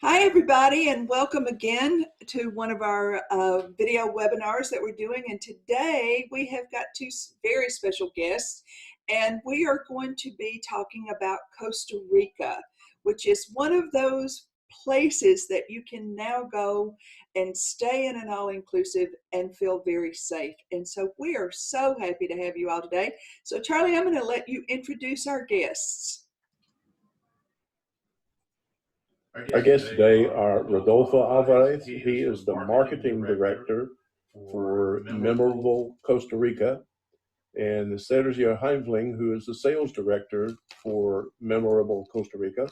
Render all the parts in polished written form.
Hi, everybody, and welcome again to one of our video webinars that we're doing. And today we have got two very special guests, and we are going to be talking about Costa Rica, which is one of those places that you can now go and stay in an all-inclusive and feel very safe. And so we are so happy to have you all today. So Charlie, I'm going to let you introduce our guests. Our guests today are Rodolfo Alvarez. He is the marketing director for Memorable Costa Rica, and Sergio Heinfling, who is the sales director for Memorable Costa Rica.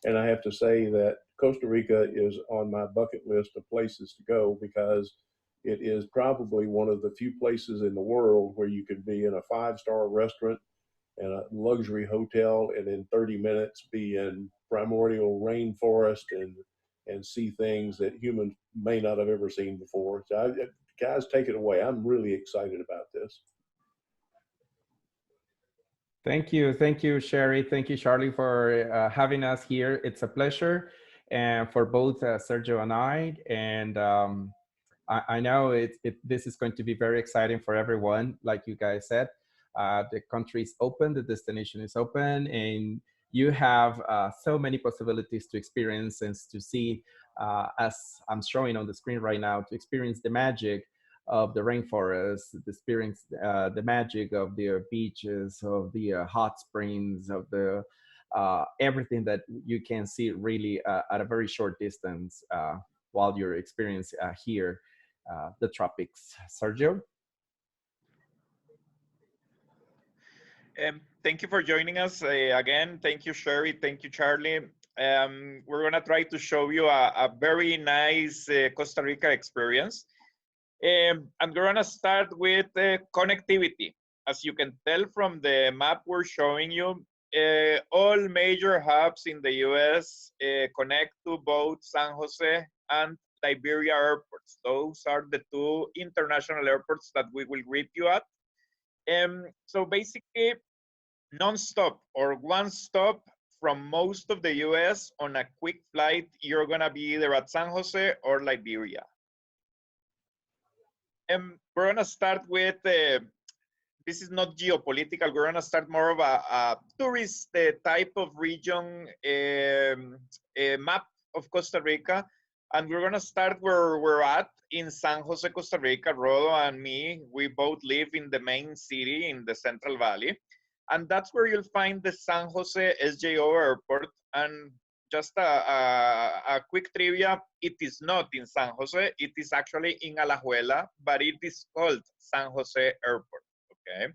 And I have to say that Costa Rica is on my bucket list of places to go because it is probably one of the few places in the world where you could be in a five-star restaurant and a luxury hotel and in 30 minutes be in primordial rainforest and see things that humans may not have ever seen before. So guys, take it away. I'm really excited about this. Thank you, Sherry. Thank you, Charlie, for having us here. It's a pleasure, and for both Sergio and I. And I know this is going to be very exciting for everyone. Like you guys said, the country is open, the destination is open, and you have so many possibilities to experience and to see, as I'm showing on the screen right now, to experience the magic of the rainforest, the experience, the magic of the beaches, of the hot springs, of the everything that you can see really at a very short distance while you're experiencing here the tropics. Sergio? Thank you for joining us again. Thank you, Sherry. Thank you, Charlie. We're gonna try to show you a very nice Costa Rica experience. And we're gonna start with connectivity. As you can tell from the map we're showing you, all major hubs in the US connect to both San Jose and Liberia airports. Those are the two international airports that we will greet you at. So basically, non-stop or one stop from most of the US on a quick flight, you're gonna be either at San Jose or Liberia. We're gonna start with, this is not geopolitical, we're gonna start more of a tourist type of region map of Costa Rica. And we're gonna start where we're at in San Jose, Costa Rica. Rodo and me, we both live in the main city in the Central Valley. And that's where you'll find the San Jose SJO airport. And just a quick trivia, it is not in San Jose, it is actually in Alajuela, but it is called San Jose Airport, okay?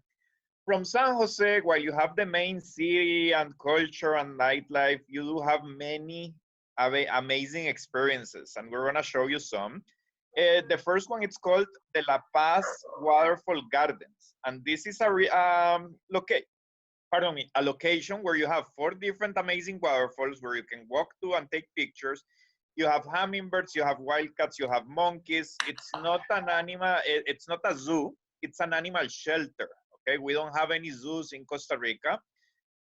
From San Jose, while you have the main city and culture and nightlife, you do have many amazing experiences, and we're gonna show you some. The first one, it's called the La Paz Waterfall Gardens, and this is a location where you have 4 different amazing waterfalls where you can walk to and take pictures. You have hummingbirds, you have wildcats, you have monkeys. It's not an animal, it's not a zoo, it's an animal shelter, okay? We don't have any zoos in Costa Rica.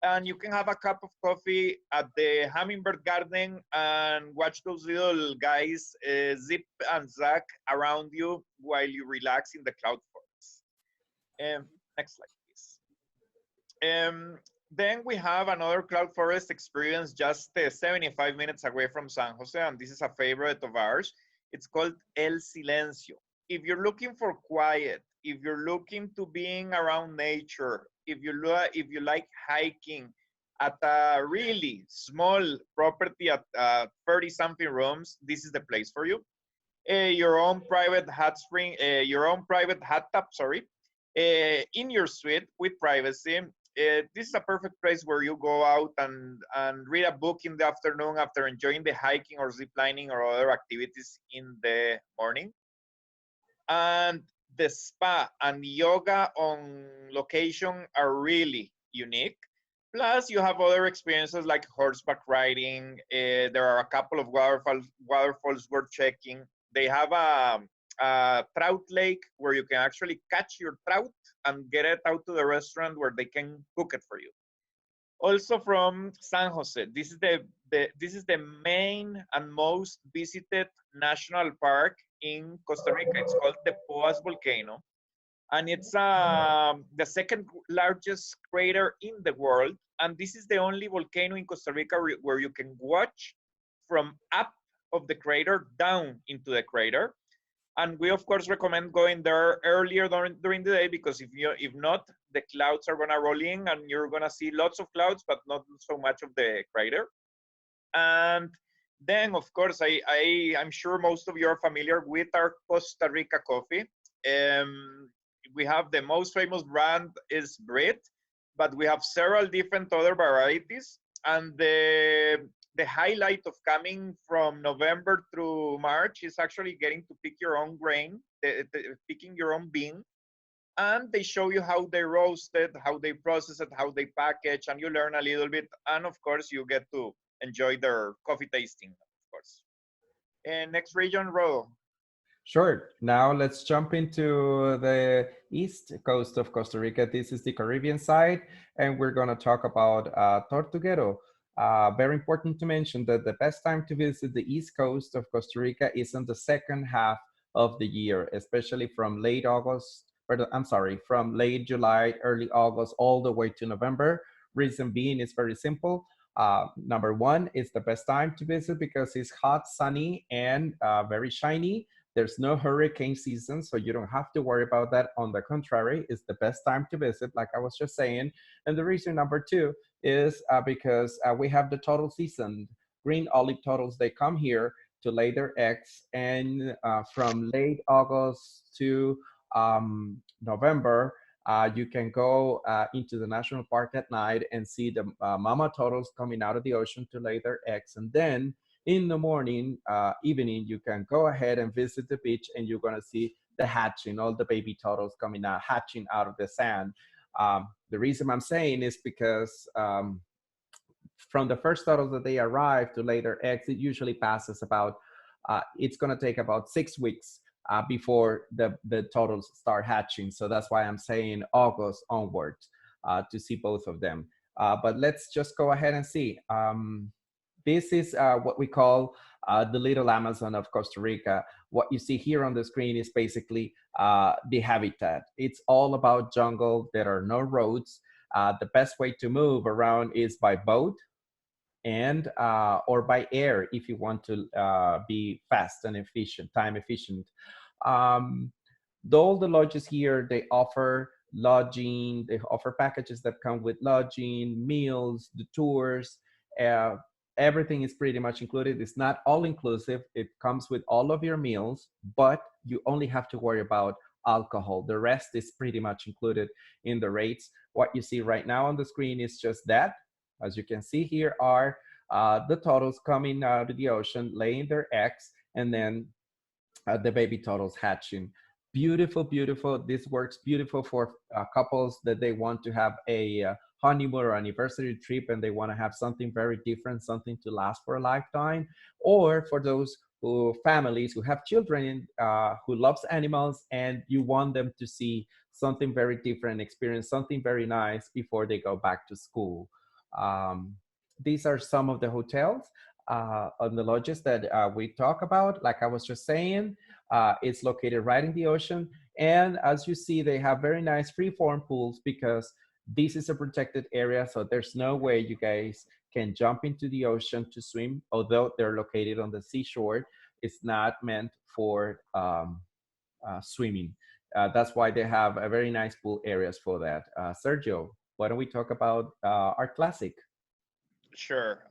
And you can have a cup of coffee at the Hummingbird Garden and watch those little guys zip and zag around you while you relax in the cloud forest. Next slide, please. Then we have another cloud forest experience just 75 minutes away from San Jose, and this is a favorite of ours. It's called El Silencio. If you're looking for quiet, if you're looking to being around nature, if you like hiking at a really small property at 30-something rooms, this is the place for you. Your own private hot tub, sorry, in your suite with privacy. This is a perfect place where you go out and read a book in the afternoon after enjoying the hiking or ziplining or other activities in the morning. And the spa and yoga on location are really unique. Plus, you have other experiences like horseback riding. There are a couple of waterfalls worth checking. They have a trout lake where you can actually catch your trout and get it out to the restaurant where they can cook it for you. Also from San Jose. This is the main and most visited national park in Costa Rica. It's called the Poas volcano, and it's the second largest crater in the world. And this is the only volcano in Costa Rica where you can watch from up of the crater down into the crater. And we of course recommend going there earlier during the day, because if not, the clouds are gonna roll in and you're gonna see lots of clouds, but not so much of the crater. And then of course, I'm sure most of you are familiar with our Costa Rica coffee. We have the most famous brand is Brit, but we have several different other varieties. And the highlight of coming from November through March is actually getting to pick your own grain, picking your own bean. And they show you how they roast it, how they process it, how they package, and you learn a little bit. And of course, you get to enjoy their coffee tasting, of course. And next region, Rodo. Sure. Now let's jump into the east coast of Costa Rica. This is the Caribbean side, and we're going to talk about Tortuguero. Very important to mention that the best time to visit the east coast of Costa Rica is in the second half of the year, especially from late August, or I'm sorry, from late July, early August, all the way to November. Reason being is very simple. Number one, it's the best time to visit because it's hot, sunny, and very shiny. There's no hurricane season, so you don't have to worry about that. On the contrary, it's the best time to visit, like I was just saying. And the reason number two is because we have the turtle season. Green olive turtles, they come here to lay their eggs. And from late August to November, you can go into the national park at night and see the mama turtles coming out of the ocean to lay their eggs. And then in the morning, evening, you can go ahead and visit the beach, and you're going to see the hatching, all the baby turtles coming out, hatching out of the sand. The reason I'm saying is because from the first turtles that they arrive to lay their eggs, it usually passes about, it's going to take about 6 weeks before the turtles start hatching. So that's why I'm saying August onwards to see both of them. But let's just go ahead and see. This is what we call the Little Amazon of Costa Rica. What you see here on the screen is basically the habitat. It's all about jungle. There are no roads. The best way to move around is by boat and or by air if you want to be fast and efficient, time efficient. All the lodges here, they offer lodging. They offer packages that come with lodging, meals, the tours. Uh, Everything is pretty much included. It's not all inclusive. It comes with all of your meals, but you only have to worry about alcohol. The rest is pretty much included in the rates. What you see right now on the screen is just that. As you can see here are the turtles coming out of the ocean, laying their eggs, and then the baby turtles hatching. Beautiful, beautiful. This works beautiful for couples that they want to have a honeymoon or anniversary trip and they want to have something very different, something to last for a lifetime, or for those families who have children who loves animals and you want them to see something very different, experience something very nice before they go back to school. These are some of the hotels on the lodges that we talk about. Like I was just saying, it's located right in the ocean. And as you see, they have very nice free-form pools because this is a protected area. So there's no way you guys can jump into the ocean to swim, although they're located on the seashore. It's not meant for swimming. That's why they have a very nice pool areas for that. Sergio, why don't we talk about our classic? Sure.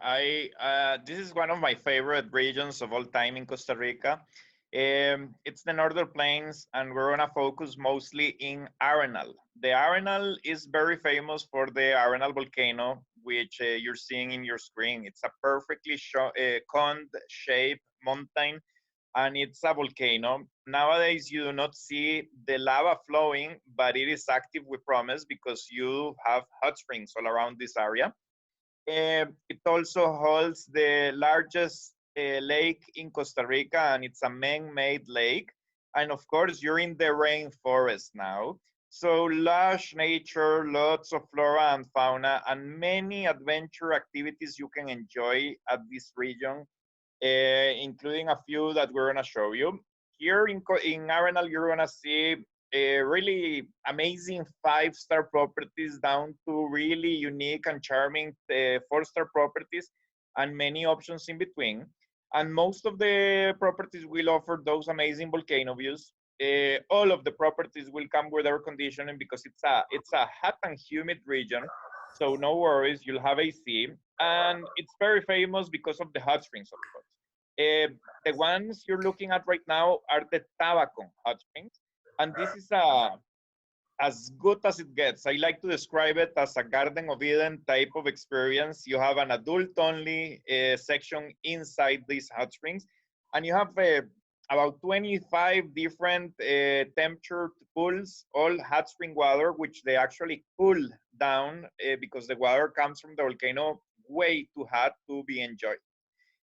This is one of my favorite regions of all time in Costa Rica. It's the Northern Plains, and we're gonna focus mostly in Arenal. The Arenal is very famous for the Arenal volcano, which you're seeing in your screen. It's a perfectly cone-shaped mountain, and it's a volcano. Nowadays, you do not see the lava flowing, but it is active, we promise, because you have hot springs all around this area. It also holds the largest lake in Costa Rica, and it's a man-made lake. And of course, you're in the rainforest now. So lush nature, lots of flora and fauna, and many adventure activities you can enjoy at this region, including a few that we're gonna show you. Here in Arenal, you're gonna see really amazing 5-star properties down to really unique and charming 4-star properties, and many options in between. And most of the properties will offer those amazing volcano views. All of the properties will come with air conditioning because it's a hot and humid region. So no worries, you'll have AC. And it's very famous because of the hot springs, of course. The ones you're looking at right now are the Tabacon hot springs. And this is as good as it gets. I like to describe it as a Garden of Eden type of experience. You have an adult-only section inside these hot springs, and you have about 25 different temperature pools, all hot spring water, which they actually cool down because the water comes from the volcano way too hot to be enjoyed.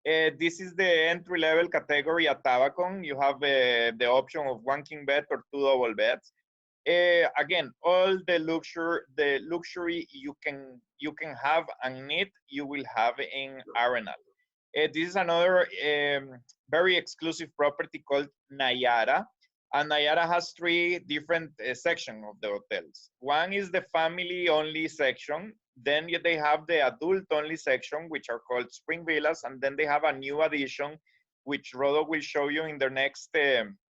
This is the entry-level category at Tabacon. You have the option of 1 king bed or 2 double beds. Again, all the luxury you can have and need, you will have in Arenal. This is another very exclusive property called Nayara. And Nayara has 3 different sections of the hotels. One is the family-only section. Then they have the adult-only section, which are called Spring Villas. And then they have a new addition, which Rodo will show you in the next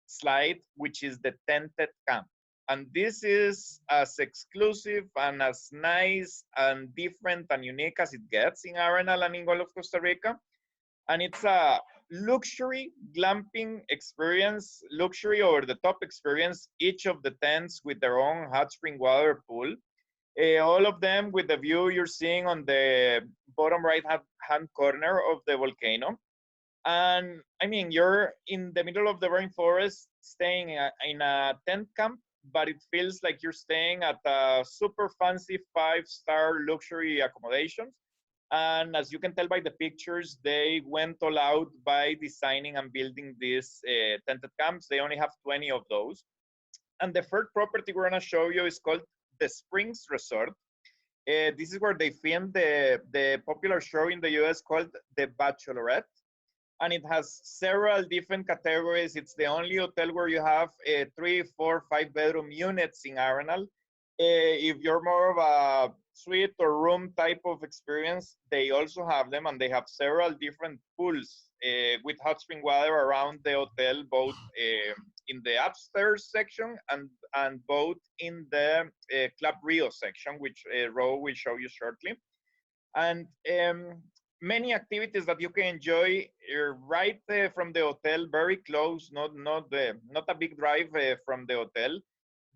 slide, which is the tented camp. And this is as exclusive and as nice and different and unique as it gets in Arenal and in all of Costa Rica. And it's a luxury glamping experience, luxury over the top experience, each of the tents with their own hot spring water pool. All of them with the view you're seeing on the bottom right hand corner of the volcano. And I mean, you're in the middle of the rainforest staying in a tent camp, but it feels like you're staying at a super fancy 5-star luxury accommodations. And as you can tell by the pictures, they went all out by designing and building these tented camps. They only have 20 of those. And the third property we're gonna show you is called the Springs Resort. This is where they filmed the popular show in the US called The Bachelorette. And it has several different categories. It's the only hotel where you have 3, 4, 5 bedroom units in Arenal. If you're more of a suite or room type of experience, they also have them, and they have several different pools with hot spring water around the hotel, both in the upstairs section and both in the Club Rio section, which Ro will show you shortly. And many activities that you can enjoy right from the hotel, very close, not a big drive from the hotel.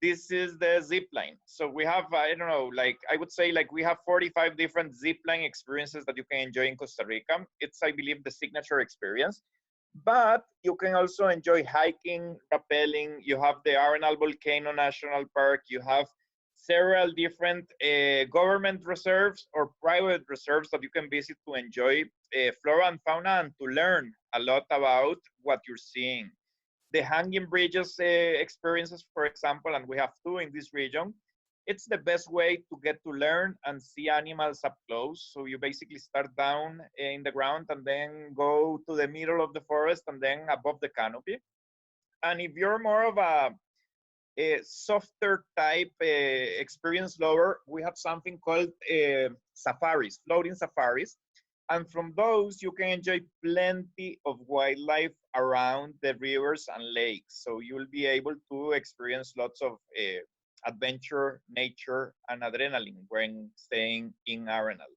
This is the zip line. So we have, I don't know, like I would say like we have 45 different zip line experiences that you can enjoy in Costa Rica. It's, I believe, the signature experience. But you can also enjoy hiking, rappelling. You have the Arenal Volcano National Park. You have several different government reserves or private reserves that you can visit to enjoy flora and fauna and to learn a lot about what you're seeing. The hanging bridges experiences, for example, and we have 2 in this region, it's the best way to get to learn and see animals up close. So you basically start down in the ground and then go to the middle of the forest and then above the canopy. And if you're more of a softer type experience lover, we have something called safaris, floating safaris. And from those, you can enjoy plenty of wildlife around the rivers and lakes. So you'll be able to experience lots of adventure, nature, and adrenaline when staying in Arenal.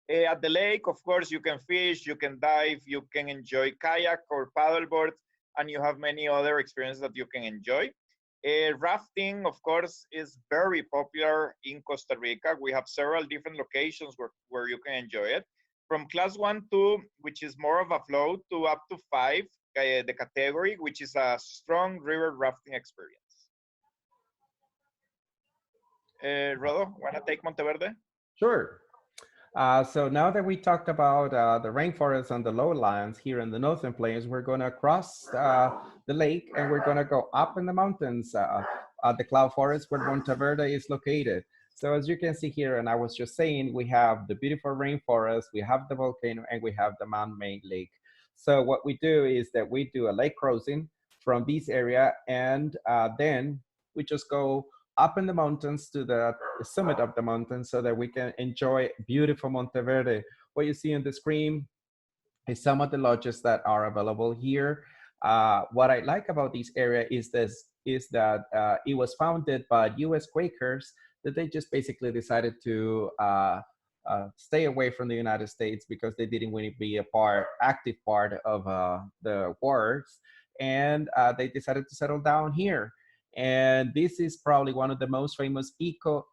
At the lake, of course, you can fish, you can dive, you can enjoy kayak or paddleboard, and you have many other experiences that you can enjoy. Rafting, of course, is very popular in Costa Rica. We have several different locations where you can enjoy it. From class 1, 2, which is more of a float, to up to 5, the category, which is a strong river rafting experience. Rodo, wanna take Monteverde? Sure. So now that we talked about the rainforests and the lowlands here in the northern plains, we're going to cross the lake and we're going to go up in the mountains the cloud forest where Monteverde is located. So as you can see here, and I was just saying, we have the beautiful rainforest, we have the volcano, and we have the man-made lake. So what we do is that we do a lake crossing from this area, and then we just go up in the mountains to the summit of the mountain so that we can enjoy beautiful Monteverde. What you see on the screen is some of the lodges that are available here. What I like about this area is that it was founded by U.S. Quakers, that they just basically decided to stay away from the United States because they didn't want to be active part of the wars, and they decided to settle down here. And this is probably one of the most famous eco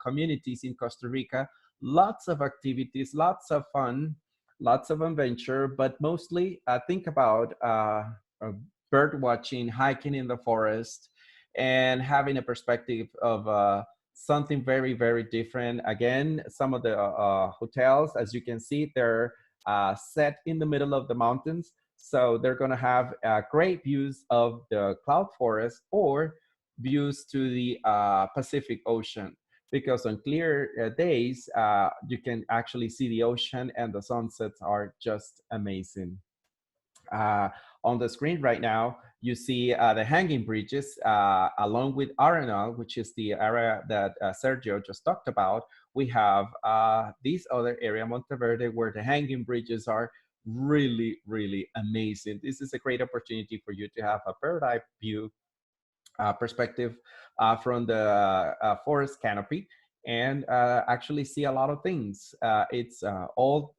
communities in Costa Rica. Lots of activities, lots of fun, lots of adventure, but mostly think about bird watching, hiking in the forest, and having a perspective of something very, very different. Again, some of the hotels, as you can see, they're set in the middle of the mountains. So they're going to have great views of the cloud forest or views to the Pacific Ocean, because on clear days, you can actually see the ocean, and the sunsets are just amazing. On the screen right now, you see the hanging bridges along with Arnold, which is the area that Sergio just talked about. We have this other area, Monteverde, where the hanging bridges are really, really amazing. This is a great opportunity for you to have a bird's eye view perspective from the forest canopy and actually see a lot of things. It's all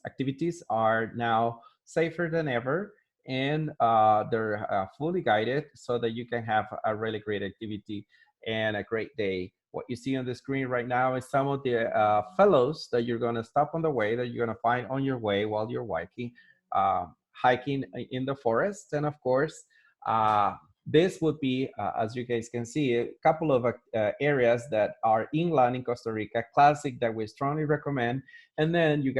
activities are now safer than ever, and they're fully guided so that you can have a really great activity and a great day. What you see on the screen right now is some of the fellows that you're going to stop on the way, that you're going to find on your way while you're hiking in the forest. And of course, this would be, as you guys can see, a couple of areas that are inland in Costa Rica, classic, that we strongly recommend. And then you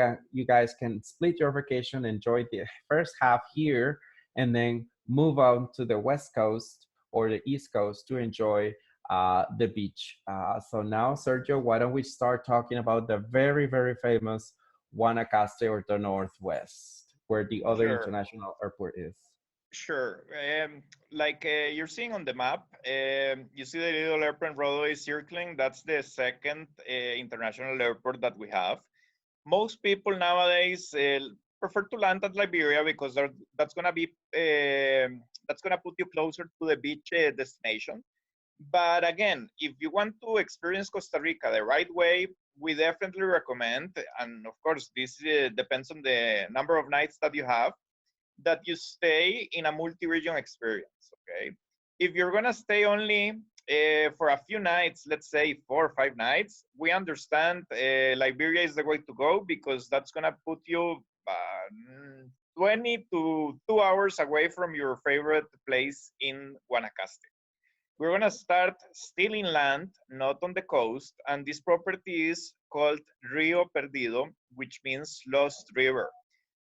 guys can split your vacation, enjoy the first half here, and then move on to the West Coast or the East Coast to enjoy the beach. So now, Sergio, why don't we start talking about the very, very famous Guanacaste, or the Northwest, where the other Sure. international airport is. Sure. Like you're seeing on the map, you see the little airplane Rodo is circling. That's the second international airport that we have. Most people nowadays prefer to land at Liberia because that's gonna put you closer to the beach destination. But again, if you want to experience Costa Rica the right way, we definitely recommend, and of course this depends on the number of nights that you have, that you stay in a multi-region experience, okay? If you're gonna stay only for a few nights, let's say 4 or 5 nights, we understand Liberia is the way to go, because that's gonna put you 20 to 2 hours away from your favorite place in Guanacaste. We're gonna start still inland, not on the coast, and this property is called Rio Perdido, which means Lost River.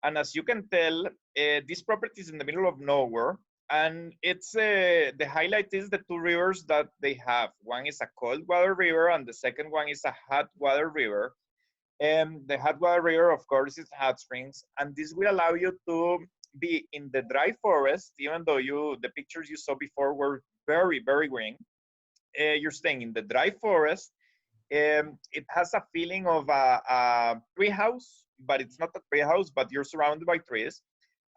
And as you can tell, this property is in the middle of nowhere, and it's the highlight is the two rivers that they have. One is a cold water river, and the second one is a hot water river. And the hot water river, of course, is hot springs, and this will allow you to be in the dry forest, even though the pictures you saw before were very, very green. You're staying in the dry forest. It has a feeling of a tree house, but it's not a tree house, but you're surrounded by trees,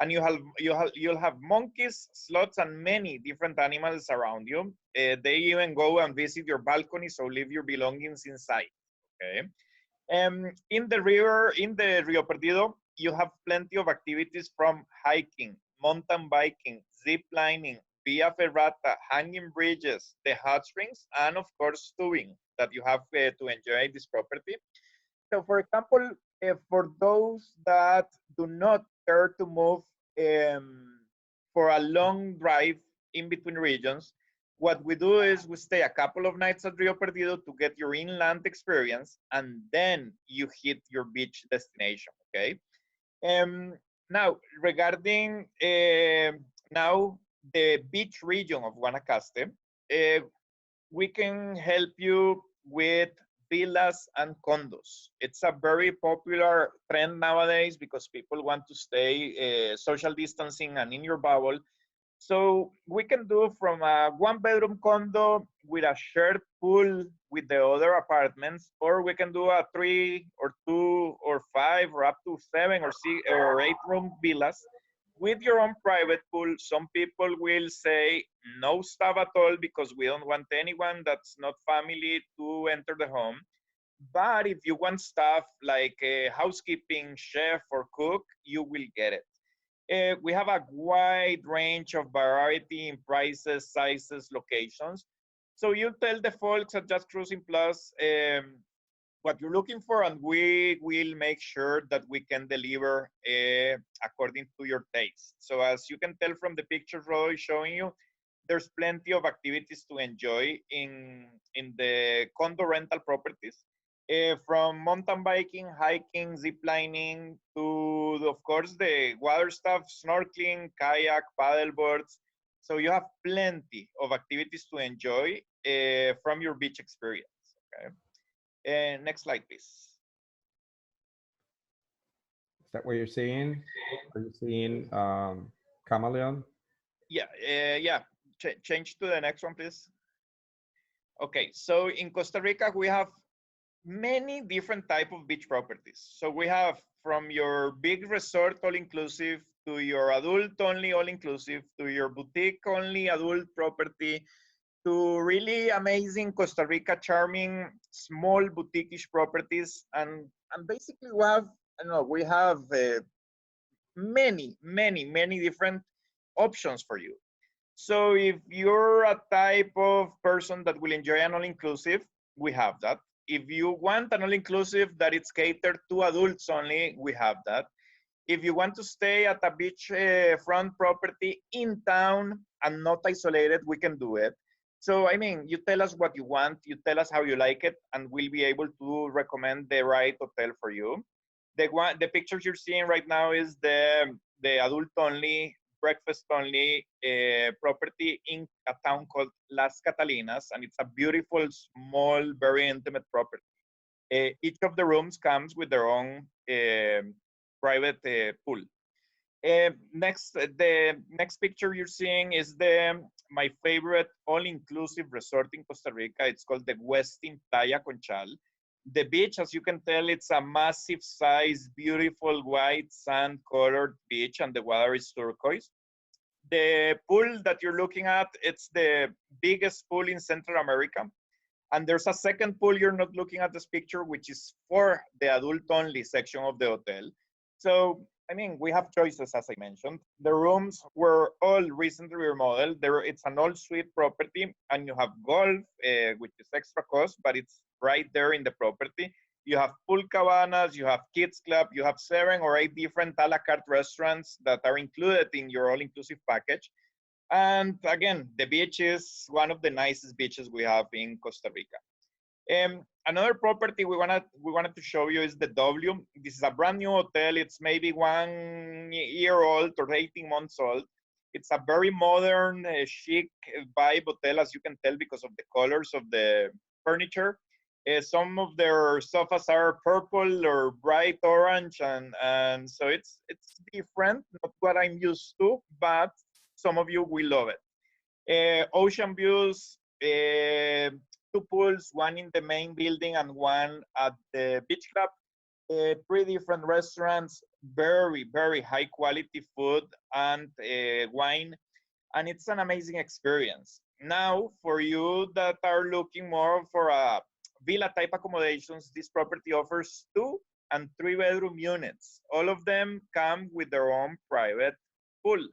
and you'll have monkeys, sloths, and many different animals around you. They even go and visit your balcony, so leave your belongings inside. Okay. In the Rio Perdido, you have plenty of activities from hiking, mountain biking, zip lining, via ferrata, hanging bridges, the hot springs, and of course tubing that you have to enjoy this property. So for example, for those that do not care to move for a long drive in between regions, what we do is we stay a couple of nights at Rio Perdido to get your inland experience, and then you hit your beach destination, okay? Now, regarding now the beach region of Guanacaste, we can help you with villas and condos. It's a very popular trend nowadays because people want to stay social distancing and in your bubble. So we can do from a 1-bedroom condo with a shared pool with the other apartments, or we can do a 3 or 2 or 5 or up to 7 or 6 or 8-room villas with your own private pool. Some people will say no staff at all because we don't want anyone that's not family to enter the home. But if you want staff like a housekeeping, chef, or cook, you will get it. We have a wide range of variety in prices, sizes, locations. So you tell the folks at Just Cruising Plus what you're looking for, and we will make sure that we can deliver according to your taste. So as you can tell from the pictures Rodo is showing you, there's plenty of activities to enjoy in the condo rental properties. From mountain biking, hiking, zip lining, to, of course, the water stuff, snorkeling, kayak, paddle boards. So you have plenty of activities to enjoy from your beach experience. Okay. Next slide, please. Is that what you're seeing? Are you seeing chameleon? Yeah, yeah. Change to the next one, please. Okay, so in Costa Rica, we have many different type of beach properties. So we have from your big resort all-inclusive to your adult-only all-inclusive to your boutique-only adult property to really amazing Costa Rica charming small boutique-ish properties. And basically we have, I don't know, we have many different options for you. So if you're a type of person that will enjoy an all-inclusive, we have that. If you want an all-inclusive that it's catered to adults only, we have that. If you want to stay at a beach front property in town and not isolated, we can do it. So, I mean, you tell us what you want, you tell us how you like it, and we'll be able to recommend the right hotel for you. The pictures you're seeing right now is the adult only, breakfast only property in a town called Las Catalinas, and it's a beautiful, small, very intimate property. Each of the rooms comes with their own private pool. The next picture you're seeing is my favorite all-inclusive resort in Costa Rica. It's called the Westin Playa Conchal. The beach, as you can tell, it's a massive size, beautiful white sand-colored beach, and the water is turquoise. The pool that you're looking at, it's the biggest pool in Central America. And there's a second pool you're not looking at this picture, which is for the adult-only section of the hotel. So, I mean, we have choices, as I mentioned. The rooms were all recently remodeled. It's an all-suite property, and you have golf, which is extra cost, but it's right there in the property. You have pool cabanas, you have kids club, you have 7 or 8 different a la carte restaurants that are included in your all-inclusive package. And again, the beach is one of the nicest beaches we have in Costa Rica. Another property we wanted to show you is the W. This is a brand new hotel. It's maybe 1 year old or 18 months old. It's a very modern, chic vibe hotel, as you can tell because of the colors of the furniture. Some of their sofas are purple or bright orange, and so it's different, not what I'm used to, but some of you will love it. Ocean views, 2 pools, one in the main building and one at the beach club. 3 different restaurants, very high quality food and wine, and it's an amazing experience. Now, for you that are looking more for a villa type accommodations, this property offers 2 and 3 bedroom units. All of them come with their own private pool.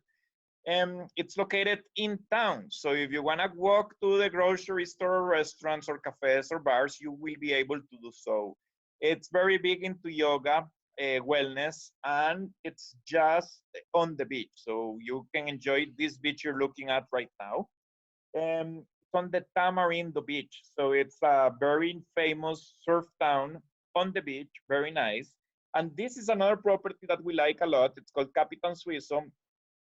It's located in town. So if you want to walk to the grocery store, restaurants, or cafes or bars, you will be able to do so. It's very big into yoga, wellness, and it's just on the beach. So you can enjoy this beach you're looking at right now. It's on the Tamarindo Beach. So it's a very famous surf town on the beach, very nice. And this is another property that we like a lot. It's called Capitan Suizo,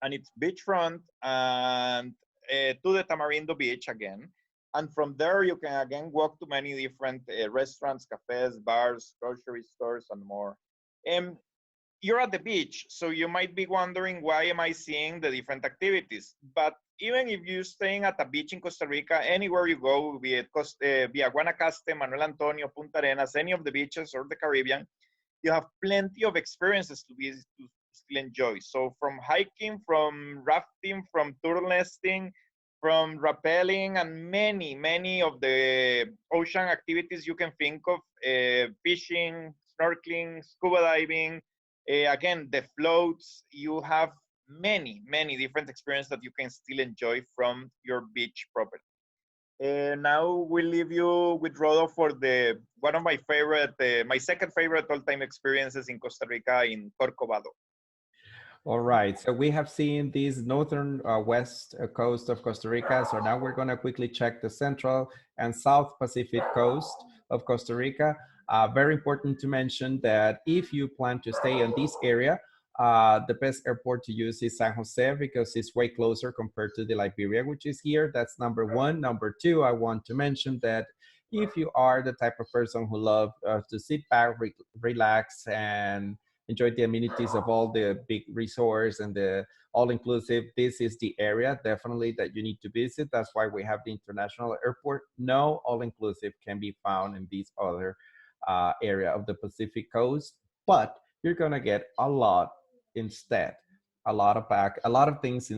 and it's beachfront, and to the Tamarindo Beach again. And from there, you can again walk to many different restaurants, cafes, bars, grocery stores, and more. You're at the beach, so you might be wondering, why am I seeing the different activities? But even if you're staying at a beach in Costa Rica, anywhere you go, be it Via Guanacaste, Manuel Antonio, Punta Arenas, any of the beaches or the Caribbean, you have plenty of experiences to still enjoy. So from hiking, from rafting, from turtle nesting, from rappelling, and many of the ocean activities you can think of, fishing, snorkeling, scuba diving, again, the floats, you have many different experiences that you can still enjoy from your beach property. Now we'll leave you with Rodo for one of my favorite, my second favorite all-time experiences in Costa Rica, in Corcovado. All right, so we have seen this northern west coast of Costa Rica. So now we're gonna quickly check the central and South Pacific coast of Costa Rica. Very important to mention that if you plan to stay in this area, the best airport to use is San Jose, because it's way closer compared to the Liberia, which is here. That's number one. Number two, I want to mention that if you are the type of person who love to sit back, relax, and enjoy the amenities of all the big resorts and the all-inclusive, this is the area definitely that you need to visit. That's why we have the international airport. No all-inclusive can be found in this other area of the Pacific coast, but you're gonna get a lot instead, a lot of things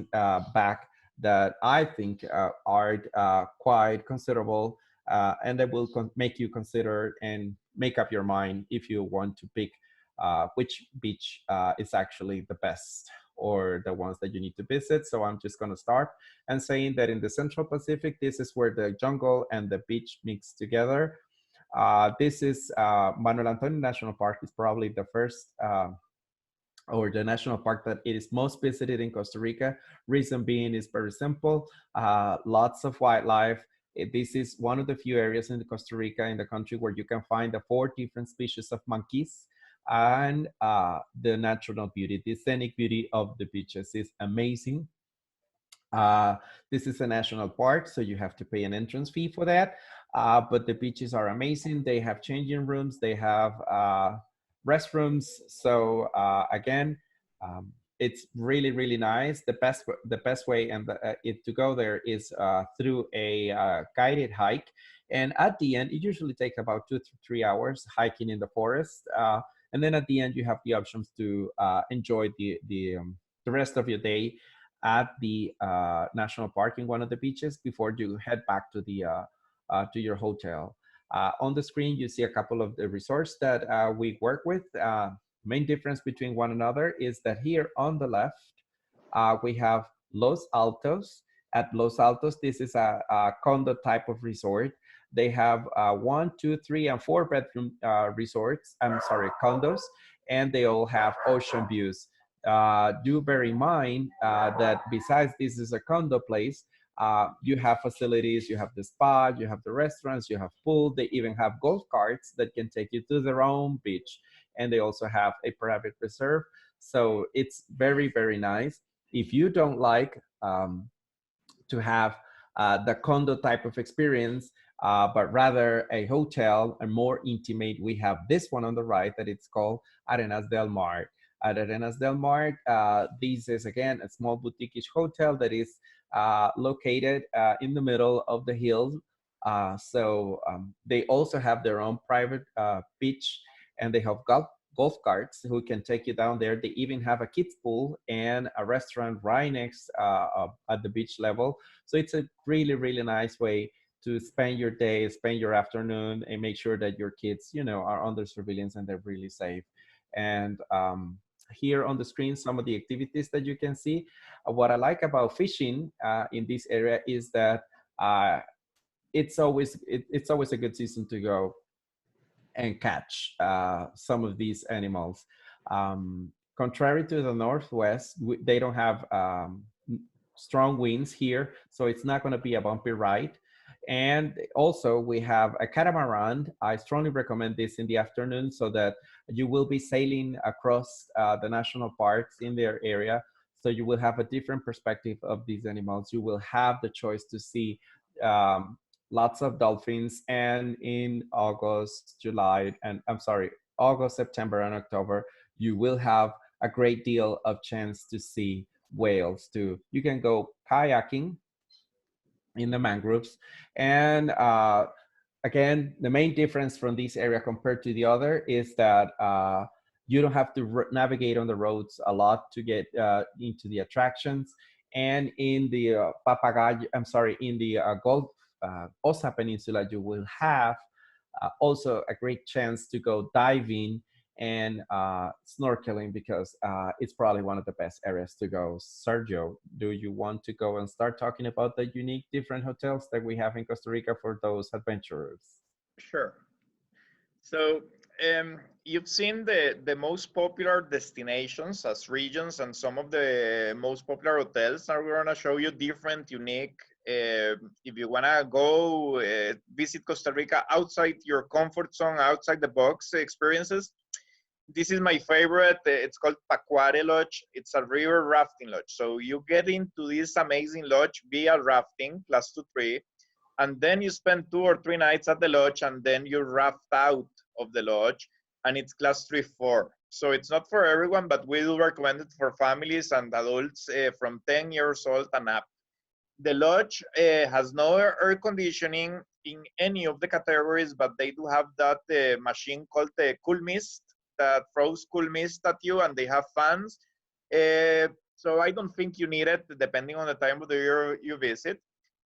back that I think are quite considerable, and that will make you consider and make up your mind if you want to pick which beach is actually the best, or the ones that you need to visit. So I'm just going to start and saying that in the Central Pacific, this is where the jungle and the beach mix together. This is Manuel Antonio National Park. Is probably the first or the national park that it is most visited in Costa Rica. Reason being is very simple. Lots of wildlife. This is one of the few areas in Costa Rica, in the country, where you can find the 4 different species of monkeys. And the natural beauty, the scenic beauty of the beaches is amazing. This is a national park, so you have to pay an entrance fee for that. But the beaches are amazing. They have changing rooms. They have restrooms. So again, it's really nice. The best way and to go there is through a guided hike. And at the end, it usually takes about 2 to 3 hours hiking in the forest. And then at the end, you have the options to enjoy the rest of your day at the national park in one of the beaches before you head back to to your hotel. On the screen, you see a couple of the resorts that we work with. Main difference between one another is that here on the left, we have Los Altos. At Los Altos, this is a condo type of resort. They have 1, 2, 3, and 4 bedroom condos, and they all have ocean views. Do bear in mind that besides this is a condo place, you have facilities, you have the spa, you have the restaurants, you have pool, they even have golf carts that can take you to their own beach, and they also have a private reserve. So it's very nice. If you don't like to have the condo type of experience, but rather a hotel and more intimate, we have this one on the right that it's called Arenas del Mar. At Arenas del Mar, this is again a small boutique-ish hotel that is located in the middle of the hills. So they also have their own private beach, and they have golf carts who can take you down there. They even have a kids pool and a restaurant right next at the beach level. So it's a really nice way to spend your day, spend your afternoon, and make sure that your kids, you know, are under surveillance and they're really safe. And here on the screen, some of the activities that you can see. What I like about fishing in this area is that it's always a good season to go and catch some of these animals. Contrary to the Northwest, they don't have strong winds here, so it's not going to be a bumpy ride. And also we have a catamaran. I strongly recommend this in the afternoon, so that you will be sailing across the national parks in their area. So you will have a different perspective of these animals. You will have the choice to see lots of dolphins, and in August, July, and I'm sorry, August, September, and October, you will have a great deal of chance to see whales too. You can go kayaking in the mangroves, and again, the main difference from this area compared to the other is that you don't have to navigate on the roads a lot to get into the attractions. And in the in the Gold Osa Peninsula, you will have also a great chance to go diving and snorkeling, because it's probably one of the best areas to go. Sergio, do you want to go and start talking about the unique different hotels that we have in Costa Rica for those adventurers? Sure. So you've seen the most popular destinations as regions and some of the most popular hotels. Now we're gonna show you different, unique, if you wanna go visit Costa Rica outside your comfort zone, outside the box experiences. This is my favorite. It's called Pacuare Lodge. It's a river rafting lodge. So you get into this amazing lodge via rafting, class 2-3, and then you spend 2 or 3 nights at the lodge, and then you raft out of the lodge, and it's class 3-4. So it's not for everyone, but we do recommend it for families and adults from 10 years old and up. The lodge has no air conditioning in any of the categories, but they do have that machine called the cool mist that throws cool mist at you, and they have fans. So I don't think you need it, depending on the time of the year you visit.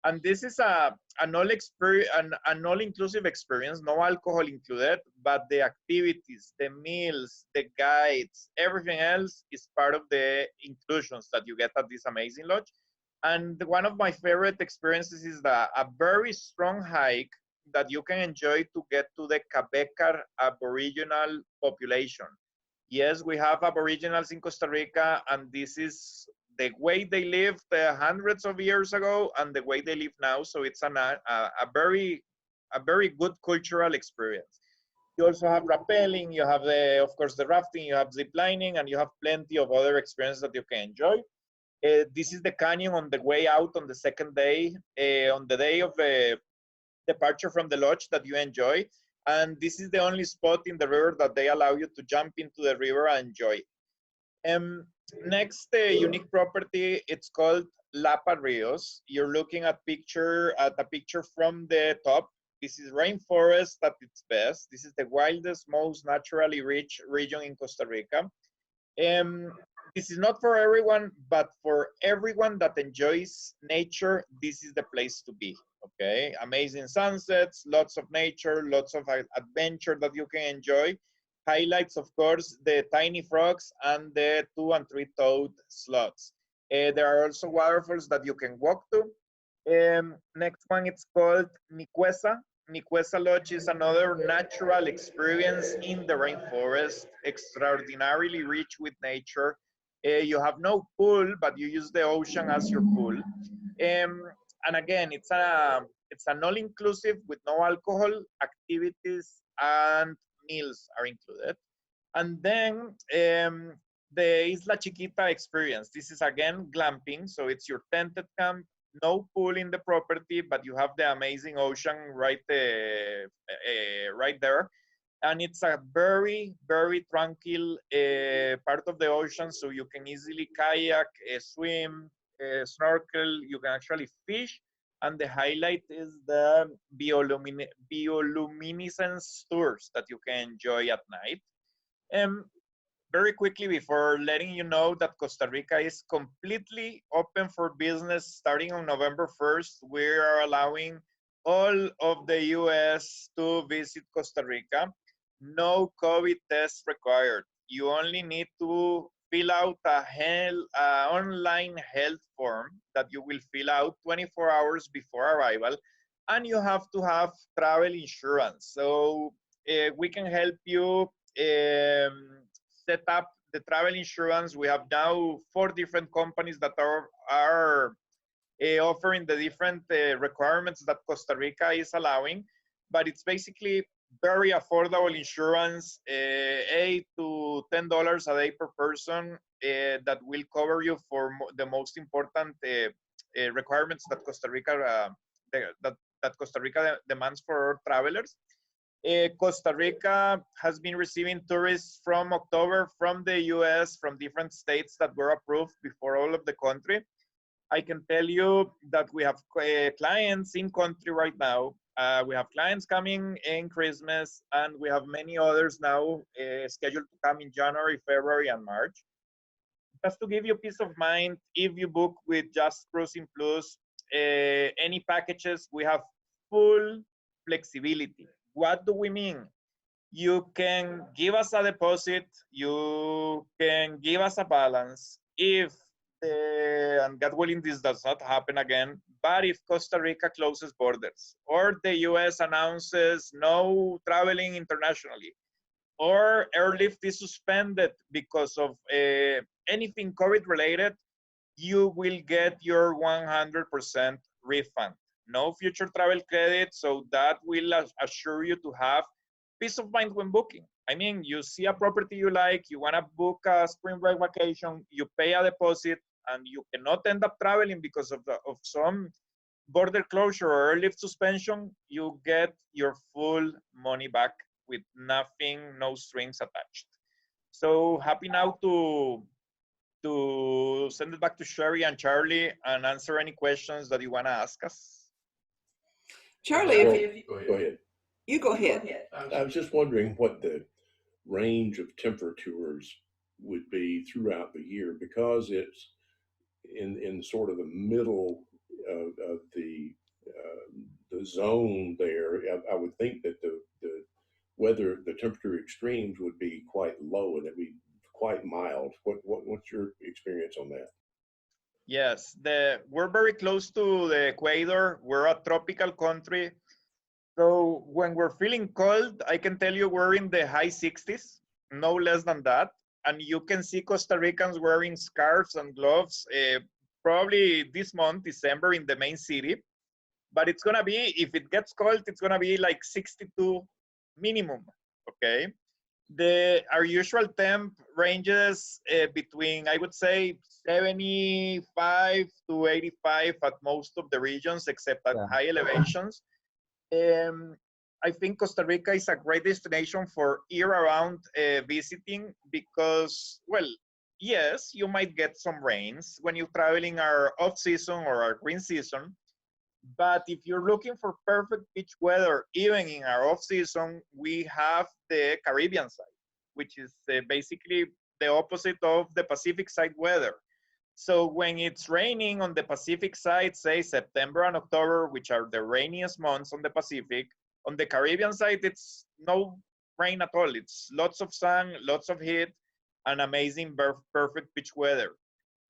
And this is an all-inclusive experience, no alcohol included, but the activities, the meals, the guides, everything else is part of the inclusions that you get at this amazing lodge. And one of my favorite experiences is a very strong hike that you can enjoy to get to the Cabecar Aboriginal population. Yes, we have Aboriginals in Costa Rica, and this is the way they lived hundreds of years ago and the way they live now. So it's a very good cultural experience. You also have rappelling, you have of course the rafting, you have zip lining, and you have plenty of other experiences that you can enjoy. This is the canyon on the way out on the second day, on the day of the departure from the lodge that you enjoy. And this is the only spot in the river that they allow you to jump into the river and enjoy. Next unique property, it's called Lapa Rios. You're looking at a picture from the top. This is rainforest at its best. This is the wildest, most naturally rich region in Costa Rica. This is not for everyone, but for everyone that enjoys nature, this is the place to be, okay? Amazing sunsets, lots of nature, lots of adventure that you can enjoy. Highlights, of course, the tiny frogs and the 2- and 3-toed sloths. There are also waterfalls that you can walk to. Next one, it's called Nicuesa. Nicuesa Lodge is another natural experience in the rainforest, extraordinarily rich with nature. You have no pool, but you use the ocean as your pool. And again, it's an all-inclusive with no alcohol, activities, and meals are included. And then the Isla Chiquita experience. This is again glamping, so it's your tented camp, no pool in the property, but you have the amazing ocean right there. And it's a very, very tranquil part of the ocean, so you can easily kayak, swim, snorkel, you can actually fish. And the highlight is the bioluminescence tours that you can enjoy at night. Very quickly, before letting you know that Costa Rica is completely open for business starting on November 1st, we are allowing all of the US to visit Costa Rica. No COVID test required. You only need to fill out an online health form that you will fill out 24 hours before arrival, and you have to have travel insurance. So we can help you set up the travel insurance. We have now 4 different companies that are offering the different requirements that Costa Rica is allowing, but it's basically very affordable insurance, $8 to $10 a day per person. that will cover you for the most important requirements that Costa Rica that Costa Rica demands for travelers. Costa Rica has been receiving tourists from October from the US, from different states that were approved before all of the country. I can tell you that we have clients in country right now. We have clients coming in Christmas, and we have many others now scheduled to come in January, February, and March. Just to give you peace of mind, if you book with Just Cruising Plus, any packages, we have full flexibility. What do we mean? You can give us a deposit, you can give us a balance. If, and God willing, this does not happen again, but if Costa Rica closes borders, or the US announces no traveling internationally, or airlift is suspended because of anything COVID related, you will get your 100% refund. No future travel credit, so that will assure you to have peace of mind when booking. I mean, you see a property you like, you want to book a spring break vacation, you pay a deposit, and you cannot end up traveling because of some border closure or airlift suspension, you get your full money back with nothing, no strings attached. So happy now to send it back to Sherry and Charlie and answer any questions that you want to ask us. Charlie, Go ahead. You go ahead. I was just wondering what the range of temperatures would be throughout the year, because it's in sort of the middle of the zone there. I would think that the weather, the temperature extremes would be quite low and it'd be quite mild. What's your experience on that? Yes, we're very close to the equator. We're a tropical country. So when we're feeling cold, I can tell you we're in the high 60s, no less than that. And you can see Costa Ricans wearing scarves and gloves probably this month, December, in the main city. But it's going to be, if it gets cold, it's going to be like 62 minimum, okay? Our usual temp ranges between, I would say, 75 to 85 at most of the regions, except at high elevations. I think Costa Rica is a great destination for year-round visiting because, well, yes, you might get some rains when you're traveling our off-season or our green season. But if you're looking for perfect beach weather, even in our off-season, we have the Caribbean side, which is basically the opposite of the Pacific side weather. So when it's raining on the Pacific side, say September and October, which are the rainiest months on the Pacific, on the Caribbean side, it's no rain at all. It's lots of sun, lots of heat, and amazing perfect beach weather.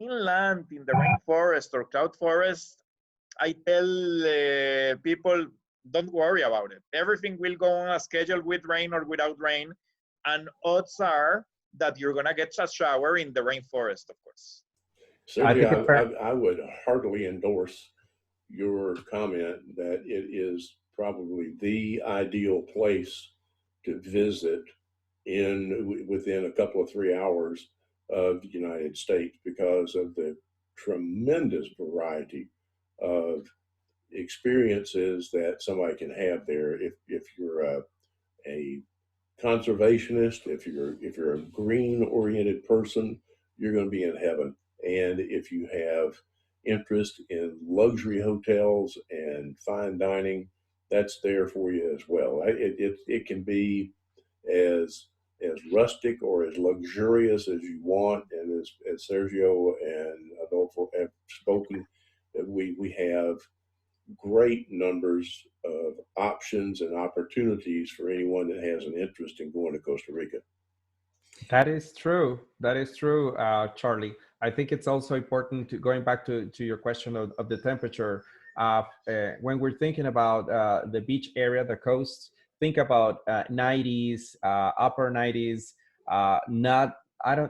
Inland, in the rainforest or cloud forest, I tell people, don't worry about it. Everything will go on a schedule with rain or without rain. And odds are that you're going to get a shower in the rainforest, of course. Sergio, I would heartily endorse your comment that it is probably the ideal place to visit within a couple of 3 hours of the United States because of the tremendous variety of experiences that somebody can have there. If you're a conservationist, if you're a green-oriented person, you're going to be in heaven. And if you have interest in luxury hotels and fine dining, that's there for you as well. It can be as rustic or as luxurious as you want. And as Sergio and Adolfo have spoken, we have great numbers of options and opportunities for anyone that has an interest in going to Costa Rica. That is true. That is true, Charlie. I think it's also important to going back to your question of the temperature. When we're thinking about the beach area, the coast, think about 90s, upper 90s.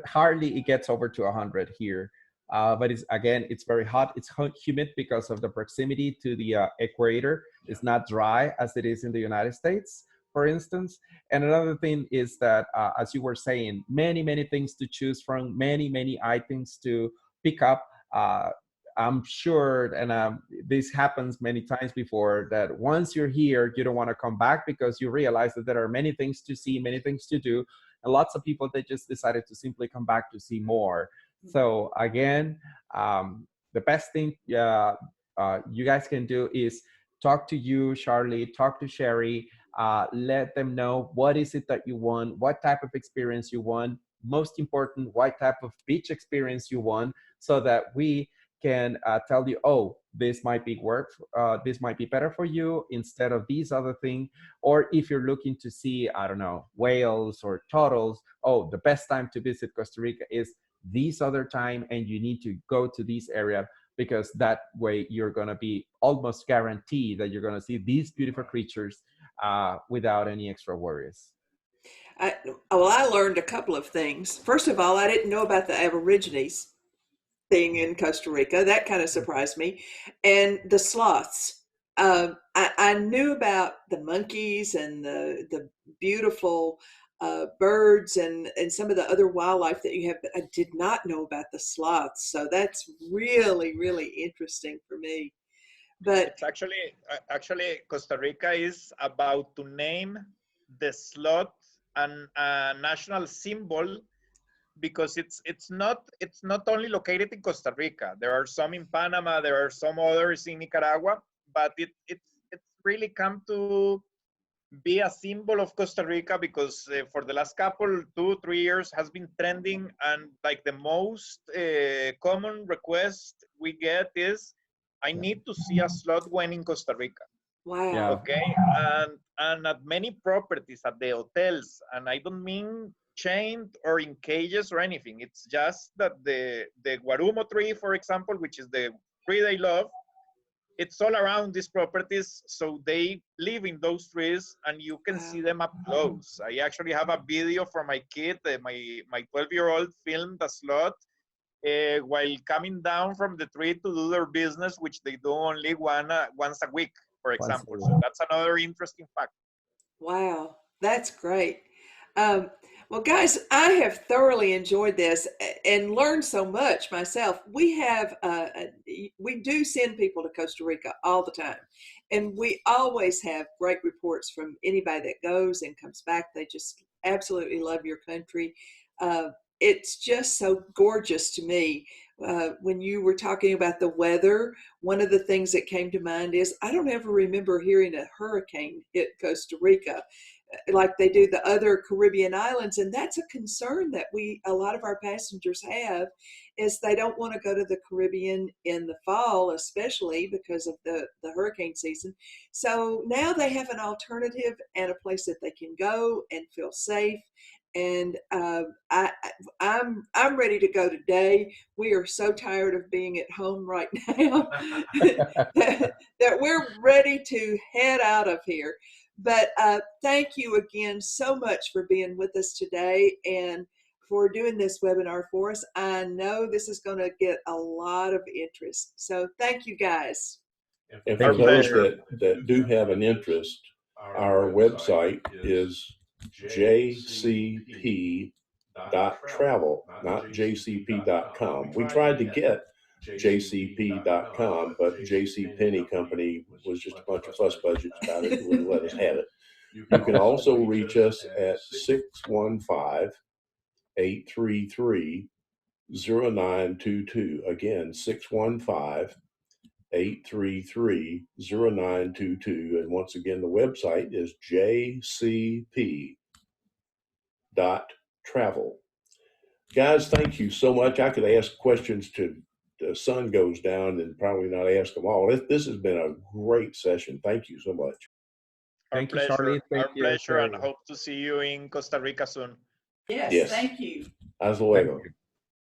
Hardly it gets over to 100 here. But it's very hot. It's humid because of the proximity to the equator. It's not dry as it is in the United States. for instance. And another thing is that, as you were saying, many things to choose from, many items to pick up. I'm sure, and this happens many times before, that once you're here, you don't want to come back because you realize that there are many things to see, many things to do. And lots of people, they just decided to simply come back to see more. So again, the best thing you guys can do is talk to you, Charlie, talk to Sherry, let them know what is it that you want, what type of experience you want, most important, what type of beach experience you want, so that we can tell you, oh, this might be this might be better for you instead of these other thing. Or if you're looking to see, I don't know, whales or turtles, oh, the best time to visit Costa Rica is this other time, and you need to go to this area, because that way you're going to be almost guaranteed that you're going to see these beautiful creatures without any extra worries. Well, I learned a couple of things. First of all, I didn't know about the Aborigines thing in Costa Rica. That kind of surprised me. And the sloths. I knew about the monkeys and the beautiful birds and some of the other wildlife that you have, but I did not know about the sloths. So that's really interesting for me. But it's actually Costa Rica is about to name the sloth and a national symbol, because it's not only located in Costa Rica. There are some in Panama, there are some others in Nicaragua, but it's really come to be a symbol of Costa Rica, because for the last 2-3 years has been trending, and like the most common request we get is, I need to see a sloth when in Costa Rica. wow. Yeah. Okay, and at many properties, at the hotels, and I don't mean chained or in cages or anything. It's just that the guarumo tree, for example, which is the tree they love, it's all around these properties, so they live in those trees, and you can see them up close. I actually have a video for my kid, my 12-year-old filmed a sloth while coming down from the tree to do their business, which they do only once a week, for example. So that's another interesting fact. Wow, that's great. Well, guys, I have thoroughly enjoyed this and learned so much myself. We do send people to Costa Rica all the time, and we always have great reports from anybody that goes and comes back. They just absolutely love your country. It's just so gorgeous to me. When you were talking about the weather, one of the things that came to mind is I don't ever remember hearing a hurricane hit Costa Rica like they do the other Caribbean islands. And that's a concern that a lot of our passengers have, is they don't want to go to the Caribbean in the fall, especially because of the hurricane season. So now they have an alternative and a place that they can go and feel safe. And I'm ready to go today. We are so tired of being at home right now that we're ready to head out of here. But thank you again so much for being with us today and for doing this webinar for us. I know this is going to get a lot of interest. So thank you, guys. And for those that do have an interest, our website is jcp.travel, not jcp.com. We tried to get jcp.com, but JC Penney Company was just a bunch of fuss budgets about it and wouldn't let us have it. You can also reach us at 615-833-0922. Again, 615-833-0922. And once again, the website is jcp.travel. Guys, thank you so much. I could ask questions till the sun goes down and probably not ask them all. This has been a great session. Thank you so much. Thank you, Charlie. Our pleasure, and hope to see you in Costa Rica soon. Yes. Thank you. Hasta luego.